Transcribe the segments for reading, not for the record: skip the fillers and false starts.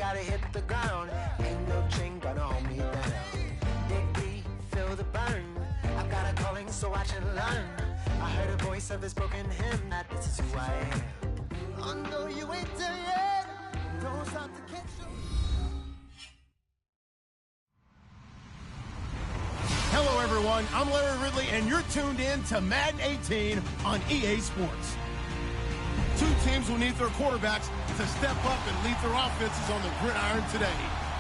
gotta hit the ground. Ain't no chain gonna hold me down. Dig deep, feel the burn. I've got a calling, so watch and learn. I heard a voice of a spoken hymn that this is who I am. I know you ain't there yet. Don't stop to catch you. Hello, everyone. I'm Larry Ridley, and you're tuned in to Madden 18 on EA Sports. Two teams will need their quarterbacks to step up and lead their offenses on the gridiron today.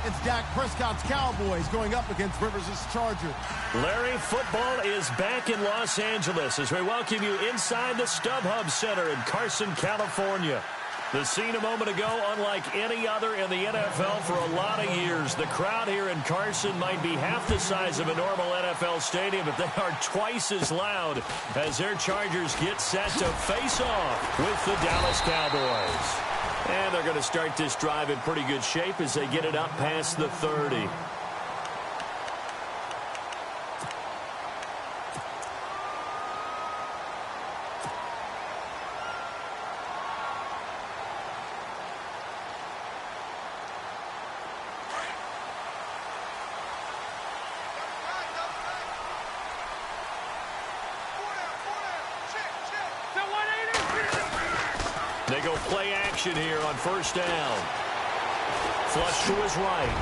It's Dak Prescott's Cowboys going up against Rivers' Chargers. Larry, football is back in Los Angeles as we welcome you inside the StubHub Center in Carson, California. The scene a moment ago, unlike any other in the NFL for a lot of years. The crowd here in Carson might be half the size of a normal NFL stadium, but they are twice as loud as their Chargers get set to face off with the Dallas Cowboys. And they're going to start this drive in pretty good shape as they get it up past the 30. They go play action here on first down. Flush to his right.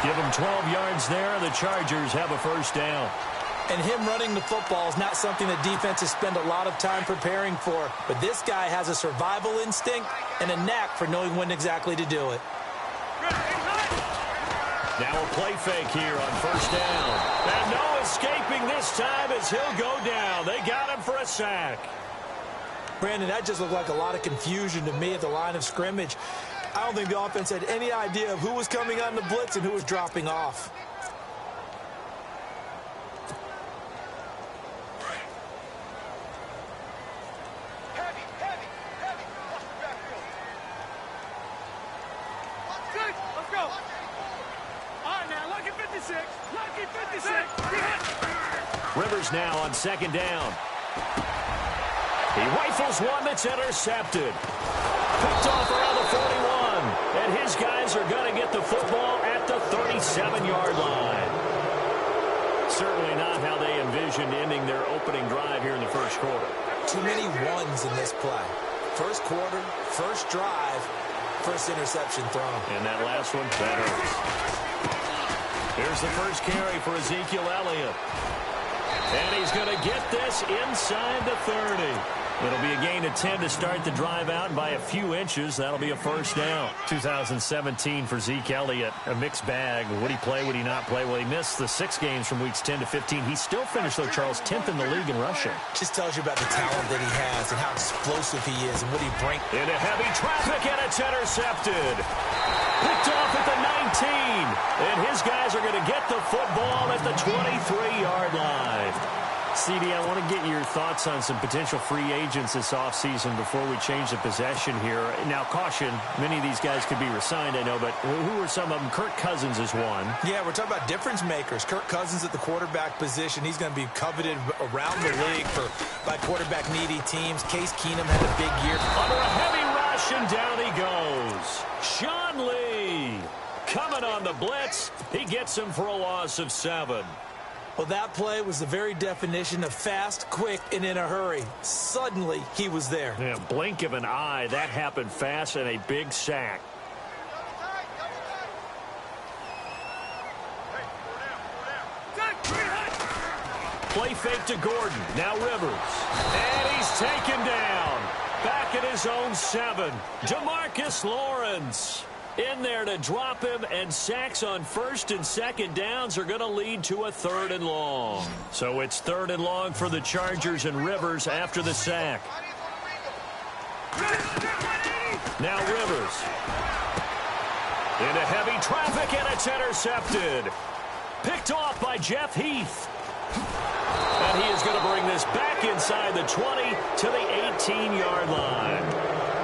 Give him 12 yards there, and the Chargers have a first down. And him running the football is not something that defenses spend a lot of time preparing for. But this guy has a survival instinct and a knack for knowing when exactly to do it. Now a play fake here on first down. And no escaping this time as he'll go down. They got him for a sack. Brandon, that just looked like a lot of confusion to me at the line of scrimmage. I don't think the offense had any idea of who was coming on the blitz and who was dropping off. Heavy. Watch the backfield. Good. Let's go. All right, now, lucky 56. Lucky 56. Rivers now on second down. He rifles one that's intercepted. Picked off around the 41. And his guys are going to get the football at the 37-yard line. Certainly not how they envisioned ending their opening drive here in the first quarter. Too many ones in this play. First quarter, first drive, first interception thrown. And that last one, that hurts. Here's the first carry for Ezekiel Elliott. And he's going to get this inside the 30. It'll be a gain of 10 to start the drive out by a few inches. That'll be a first down. 2017 for Zeke Elliott, a mixed bag. Would he play? Would he not play? Well, he missed the 6 games from weeks 10 to 15. He still finished, though, Charles, 10th in the league in rushing. Just tells you about the talent that he has and how explosive he is and what he brings. Into heavy traffic, and it's intercepted. Picked off at the 19. And his guys are going to get the football at the 23-yard line. CD, I want to get your thoughts on some potential free agents this offseason before we change the possession here. Now, caution, many of these guys could be resigned, I know, but who are some of them? Kirk Cousins is one. Yeah, we're talking about difference makers. Kirk Cousins at the quarterback position. He's going to be coveted around the league by quarterback-needy teams. Case Keenum had a big year. Under a heavy rush, and down he goes. Sean Lee coming on the blitz. He gets him for a loss of 7. Well, that play was the very definition of fast, quick, and in a hurry. Suddenly, he was there. Yeah, blink of an eye. That happened fast, and a big sack. Play fake to Gordon. Now Rivers. And he's taken down. Back at his own 7. DeMarcus Lawrence in there to drop him, and sacks on first and second downs are going to lead to a 3rd and long. So it's 3rd and long for the Chargers, and Rivers after the sack. Now Rivers. Into heavy traffic, and it's intercepted. Picked off by Jeff Heath. And he is going to bring this back inside the 20 to the 18-yard line.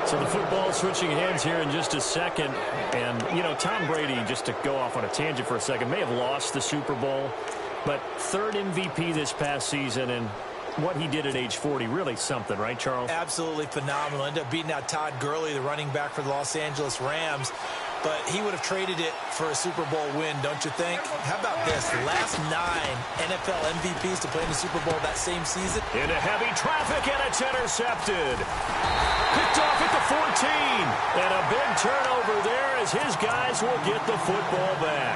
So the football switching hands here in just a second. And, you know, Tom Brady, just to go off on a tangent for a second, may have lost the Super Bowl, but 3rd MVP this past season. And what he did at age 40, really something, right, Charles? Absolutely phenomenal. Ended up beating out Todd Gurley, the running back for the Los Angeles Rams. But he would have traded it for a Super Bowl win, don't you think? How about this? The last 9 NFL MVPs to play in the Super Bowl that same season. Into heavy traffic, and it's intercepted. Picked off at the 14. And a big turnover there as his guys will get the football back.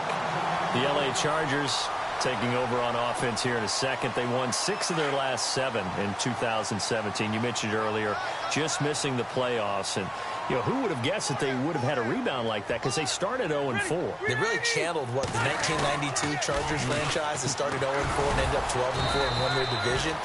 The LA Chargers taking over on offense here in a second. They won 6 of their last 7 in 2017. You mentioned earlier, just missing the playoffs. And who would have guessed that they would have had a rebound like that, because they started 0-4. They really channeled, the 1992 Chargers franchise that started 0-4 and ended up 12-4 and won their division.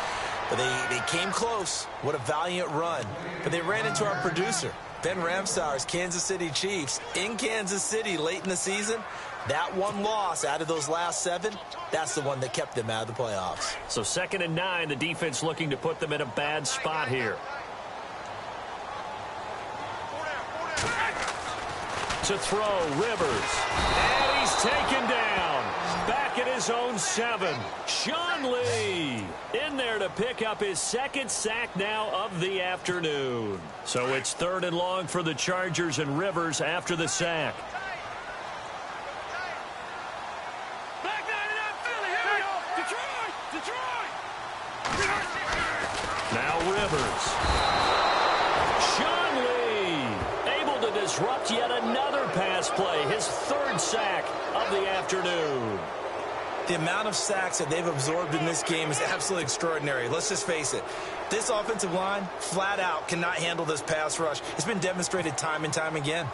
But they came close. What a valiant run. But they ran into our producer, Ben Ramsauer's Kansas City Chiefs in Kansas City late in the season. That one loss out of those last 7, that's the one that kept them out of the playoffs. So 2nd and 9, the defense looking to put them in a bad spot here. To throw, Rivers. And he's taken down. Back at his own 7. Sean Lee in there to pick up his 2nd sack now of the afternoon. So it's 3rd and long for the Chargers, and Rivers after the sack. Back 99 Philly, here we go. Detroit! Now Rivers. Sean Lee able to disrupt yet another pass play. His 3rd sack of the afternoon. The amount of sacks that they've absorbed in this game is absolutely extraordinary. Let's just face it. This offensive line, flat out, cannot handle this pass rush. It's been demonstrated time and time again.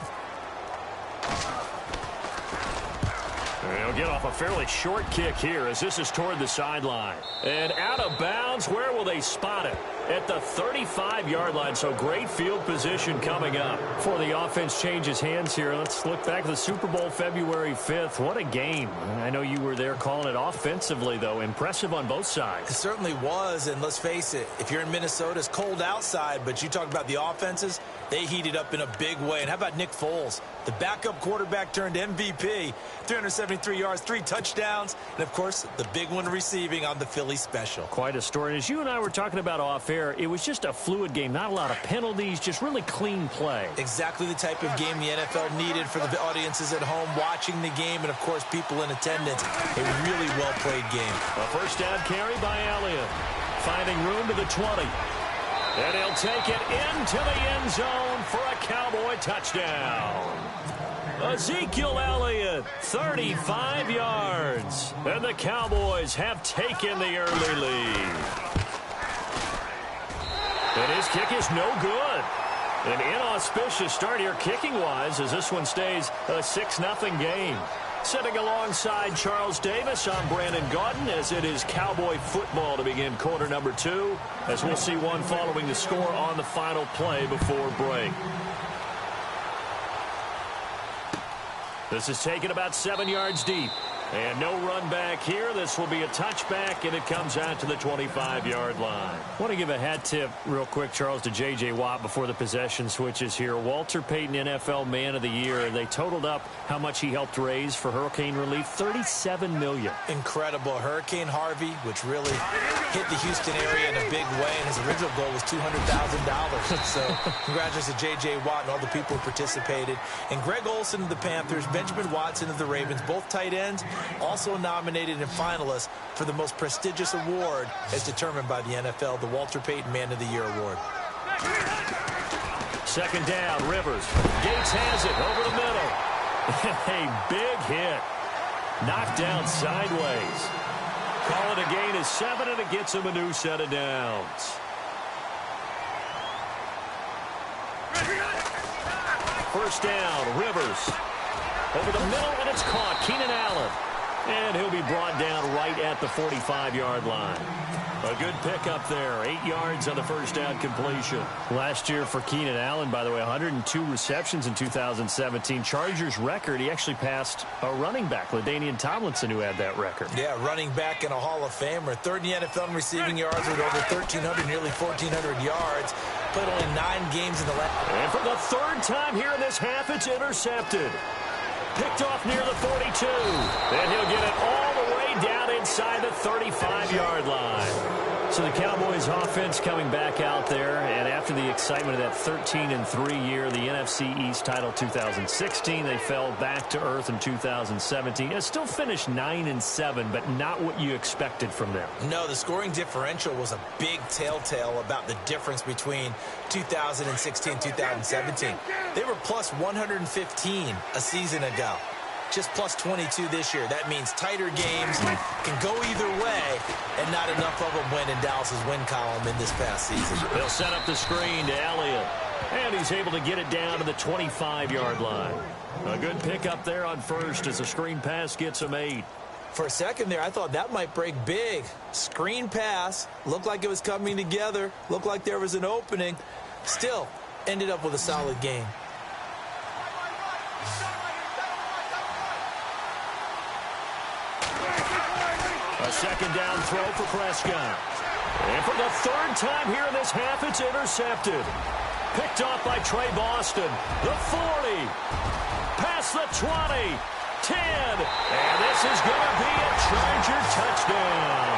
They'll get off a fairly short kick here as this is toward the sideline. And out of bounds, where will they spot it? At the 35-yard line, so great field position coming up. Before the offense changes hands here, let's look back at the Super Bowl February 5th. What a game. I know you were there calling it offensively, though. Impressive on both sides. It certainly was, and let's face it, if you're in Minnesota, it's cold outside, but you talk about the offenses, they heated up in a big way. And how about Nick Foles? The backup quarterback turned MVP, 373 yards, 3 touchdowns, and, of course, the big one receiving on the Philly special. Quite a story. And as you and I were talking about off air, it was just a fluid game, not a lot of penalties, just really clean play. Exactly the type of game the NFL needed for the audiences at home watching the game and, of course, people in attendance. A really well-played game. A first down carry by Elliott, finding room to the 20. And he'll take it into the end zone for a Cowboy touchdown. Ezekiel Elliott, 35 yards. And the Cowboys have taken the early lead. And his kick is no good. An inauspicious start here kicking-wise as this one stays a 6-0 game. Sitting alongside Charles Davis, I'm Brandon Gaudin as it is Cowboy football to begin quarter number 2, as we'll see one following the score on the final play before break. This is taken about 7 yards deep. And no run back here. This will be a touchback, and it comes out to the 25-yard line. I want to give a hat tip real quick, Charles, to J.J. Watt before the possession switches here. Walter Payton, NFL Man of the Year. They totaled up how much he helped raise for hurricane relief, $37 million. Incredible. Hurricane Harvey, which really hit the Houston area in a big way, and his original goal was $200,000. So congratulations to J.J. Watt and all the people who participated. And Greg Olsen of the Panthers, Benjamin Watson of the Ravens, both tight ends, also nominated and finalists for the most prestigious award as determined by the NFL, the Walter Payton Man of the Year Award. Second down, Rivers. Gates has it over the middle. A big hit. Knocked down sideways. Call it a gain of 7, and it gets him a new set of downs. First down, Rivers. Over the middle, and it's caught. Keenan Allen. And he'll be brought down right at the 45-yard line. A good pickup there. 8 yards on the first down completion. Last year for Keenan Allen, by the way, 102 receptions in 2017. Chargers record, he actually passed a running back, LaDainian Tomlinson, who had that record. Yeah, running back and a Hall of Famer. Third in the NFL in receiving yards with over 1,300, nearly 1,400 yards. Played only 9 games in the last. And for the third time here in this half, it's intercepted. Picked off near the 42. And he'll get it all the way second down inside the 35-yard line. So the Cowboys offense coming back out there, and after the excitement of that 13-3 year, the NFC East title 2016, they fell back to earth in 2017. It still finished 9-7, but not what you expected from them. No, the scoring differential was a big telltale about the difference between 2016 and 2017. They were plus 115 a season ago. Just plus 22 this year. That means tighter games can go either way, and not enough of them went in Dallas's win column in this past season. They'll set up the screen to Elliott, and he's able to get it down to the 25-yard line. A good pickup there on first as the screen pass gets him 8. For a second there, I thought that might break big. Screen pass, looked like it was coming together, looked like there was an opening. Still, ended up with a solid game. A second down throw for Prescott. And for the third time here in this half, it's intercepted. Picked off by Trey Boston. The 40. Past the 20. 10. And this is going to be a Charger touchdown.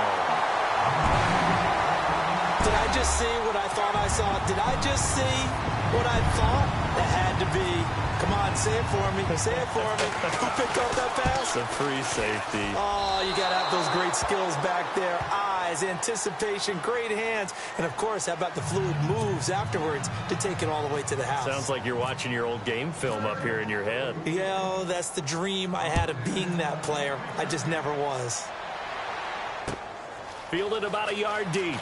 Did I just see what I thought I saw? Did I just see what I thought? That had to be. Come on, say it for me. Say it for me. Who picked up that pass? The free safety. Oh, you got to have those great skills back there. Eyes, anticipation, great hands. And, of course, how about the fluid moves afterwards to take it all the way to the house? Sounds like you're watching your old game film up here in your head. Yeah, that's the dream I had of being that player. I just never was. Fielded about a yard deep.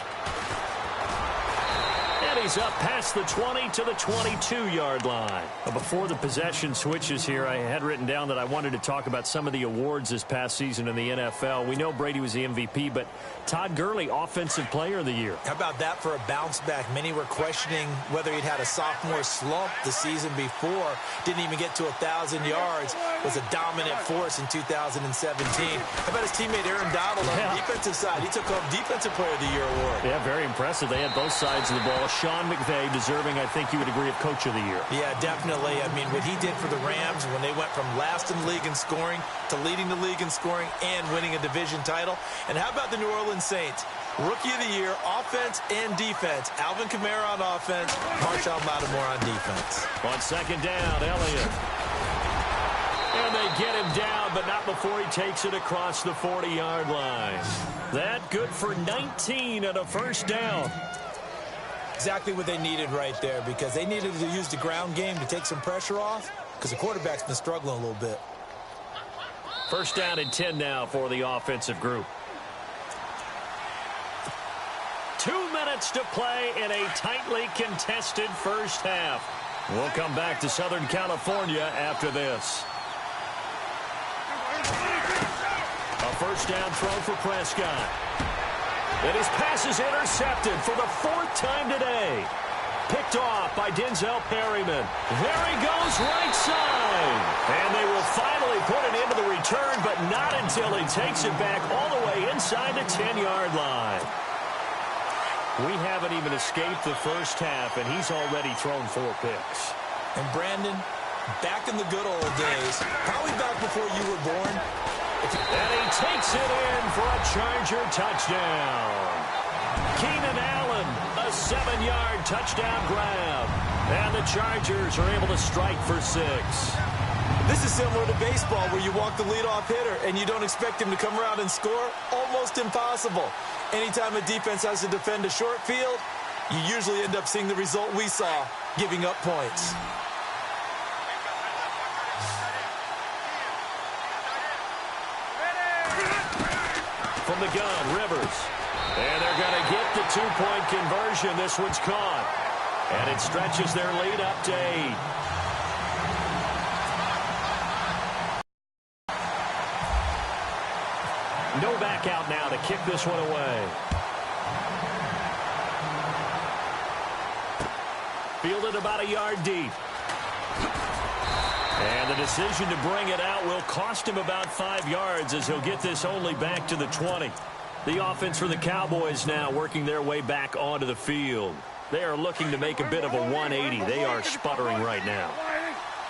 And he's up past the 20 to the 22-yard line. Before the possession switches here, I had written down that I wanted to talk about some of the awards this past season in the NFL. We know Brady was the MVP, but Todd Gurley, Offensive Player of the Year. How about that for a bounce back? Many were questioning whether he'd had a sophomore slump the season before. Didn't even get to 1,000 yards. Was a dominant force in 2017. How about his teammate Aaron Donald on the defensive side? He took home Defensive Player of the Year award. Yeah, very impressive. They had both sides of the ball. Sean McVay deserving, I think you would agree, of Coach of the Year. Yeah, definitely. I mean, what he did for the Rams when they went from last in the league in scoring to leading the league in scoring and winning a division title. And how about the New Orleans Saints? Rookie of the Year, offense and defense. Alvin Kamara on offense, Marshon Lattimore on defense. On second down, Elliott. And they get him down, but not before he takes it across the 40-yard line. That good for 19 and a first down. Exactly what they needed right there, because they needed to use the ground game to take some pressure off, because the quarterback's been struggling a little bit. First down and 10 now for the offensive group. 2 minutes to play in a tightly contested first half. We'll come back to Southern California after this. A first down throw for Prescott. And his pass is intercepted for the 4th time today. Picked off by Denzel Perryman. There he goes, right side. And they will finally put it into the return, but not until he takes it back all the way inside the 10-yard line. We haven't even escaped the first half, and he's already thrown 4 picks. And Brandon, back in the good old days, probably back before you were born. And he takes it in for a Charger touchdown. Keenan Allen, a 7-yard touchdown grab. And the Chargers are able to strike for 6. This is similar to baseball, where you walk the leadoff hitter and you don't expect him to come around and score. Almost impossible. Anytime a defense has to defend a short field, you usually end up seeing the result we saw, giving up points. From the gun, Rivers. And they're going to get the 2-point conversion. This one's caught. And it stretches their lead up to 8. No back out now to kick this one away. Fielded about a yard deep. And the decision to bring it out will cost him about 5 yards, as he'll get this only back to the 20. The offense for the Cowboys now working their way back onto the field. They are looking to make a bit of a 180. They are sputtering right now.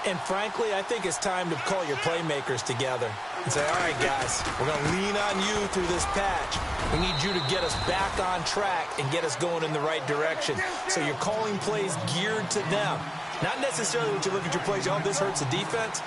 And frankly, I think it's time to call your playmakers together and say, all right, guys, we're going to lean on you through this patch. We need you to get us back on track and get us going in the right direction. So you're calling plays geared to them. Not necessarily when you look at your plays, oh, this hurts the defense.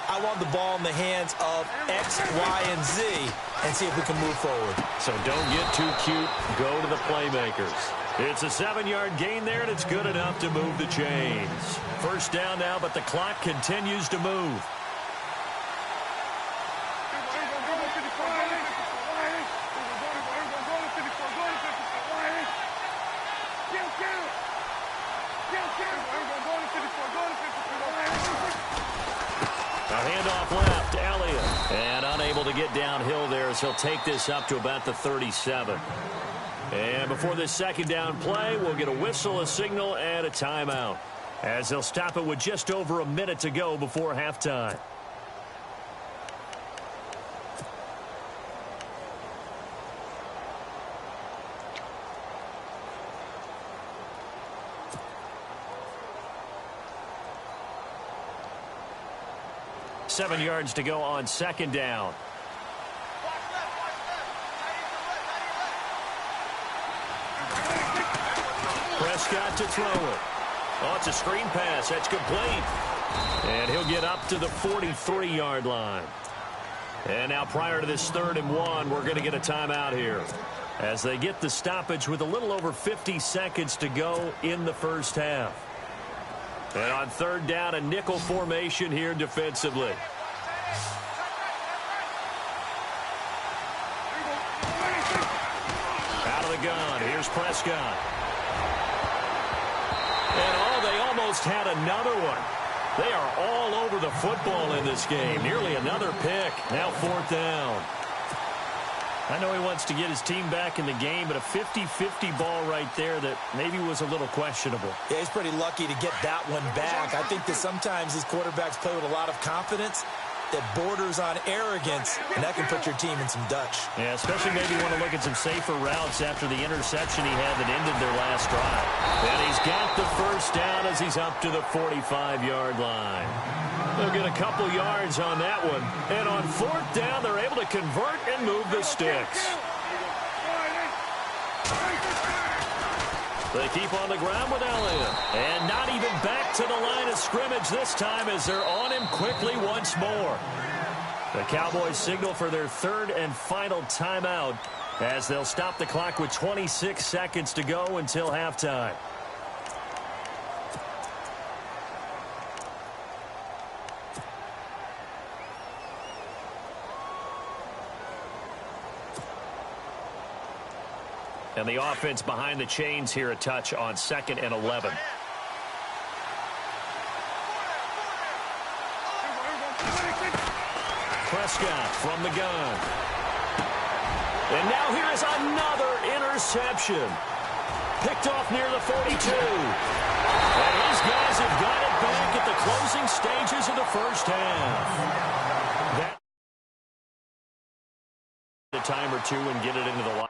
I want the ball in the hands of X, Y, and Z and see if we can move forward. So don't get too cute. Go to the playmakers. It's a 7-yard gain there, and it's good enough to move the chains. First down now, but the clock continues to move. A handoff left, Elliott. And unable to get downhill there as he'll take this up to about the 37. And before this second down play, we'll get a whistle, a signal, and a timeout, as they'll stop it with just over a minute to go before halftime. Seven yards to go on second down. Prescott to throw it. Oh, it's a screen pass. That's complete. And he'll get up to the 43-yard line. And now prior to this 3rd and 1, we're going to get a timeout here, as they get the stoppage with a little over 50 seconds to go in the first half. And on 3rd down, a nickel formation here defensively. Out of the gun. Here's Prescott. And they almost had another one. They are all over the football in this game. Nearly another pick. Now 4th down. I know he wants to get his team back in the game, but a 50-50 ball right there that maybe was a little questionable. Yeah, he's pretty lucky to get that one back. I think that sometimes these quarterbacks play with a lot of confidence that borders on arrogance, and that can put your team in some Dutch. Yeah, especially maybe want to look at some safer routes after the interception he had that ended their last drive. And he's got the first down as he's up to the 45-yard line. They'll get a couple yards on that one. And on 4th down, they're able to convert and move the sticks. They keep on the ground with Elliott. And not even back to the line of scrimmage this time as they're on him quickly once more. The Cowboys signal for their 3rd and final timeout as they'll stop the clock with 26 seconds to go until halftime. And the offense behind the chains here a touch on 2nd and 11. Prescott from the gun. And now here is another interception. Picked off near the 42. And his guys have got it back at the closing stages of the first half. That a time or two and get it into the line.